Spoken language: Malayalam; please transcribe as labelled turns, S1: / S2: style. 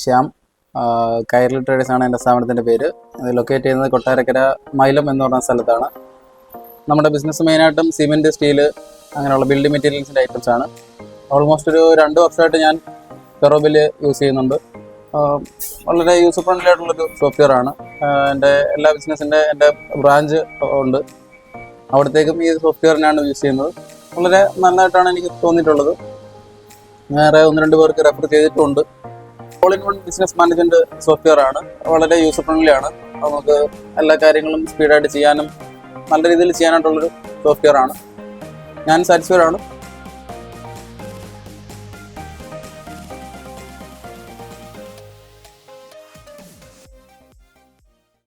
S1: ശ്യാം. കൈരളി ട്രേഡേഴ്സാണ് എൻ്റെ സ്ഥാപനത്തിൻ്റെ പേര്. ഇത് ലൊക്കേറ്റ് ചെയ്യുന്നത് കൊട്ടാരക്കര മൈലം എന്ന് പറഞ്ഞ സ്ഥലത്താണ്. നമ്മുടെ ബിസിനസ് മെയിനായിട്ടും സിമെൻറ്റ്, സ്റ്റീല് അങ്ങനെയുള്ള ബിൽഡിംഗ് മെറ്റീരിയൽസിൻ്റെ ഐറ്റംസാണ്. ഓൾമോസ്റ്റ് ഒരു 2 വർഷമായിട്ട് ഞാൻ ഫെറോബില് യൂസ് ചെയ്യുന്നുണ്ട്. വളരെ യൂസർ ഫ്രണ്ട്ലി ആയിട്ടുള്ളൊരു സോഫ്റ്റ്വെയർ ആണ്. എൻ്റെ എല്ലാ ബിസിനസ്സിൻ്റെ എൻ്റെ ബ്രാഞ്ച് ഉണ്ട്, അവിടത്തേക്കും ഈ സോഫ്റ്റ്വെയറിനാണ് യൂസ് ചെയ്യുന്നത്. വളരെ നല്ലതായിട്ടാണ് എനിക്ക് തോന്നിയിട്ടുള്ളത്. വേറെ 1-2 പേർക്ക് റെഫർ ചെയ്തിട്ടുണ്ട്. All in one business management software ആണ്. വളരെ യൂസർ ഫ്രണ്ട്ലി ആണ്. നമുക്ക് എല്ലാ കാര്യങ്ങളും സ്പീഡായിട്ട് ചെയ്യാനും നല്ല രീതിയിൽ ചെയ്യാനായിട്ടുള്ളൊരു സോഫ്റ്റ്വെയർ ആണ്. ഞാൻ സാറ്റിസ്ഫൈഡ് ആണ്.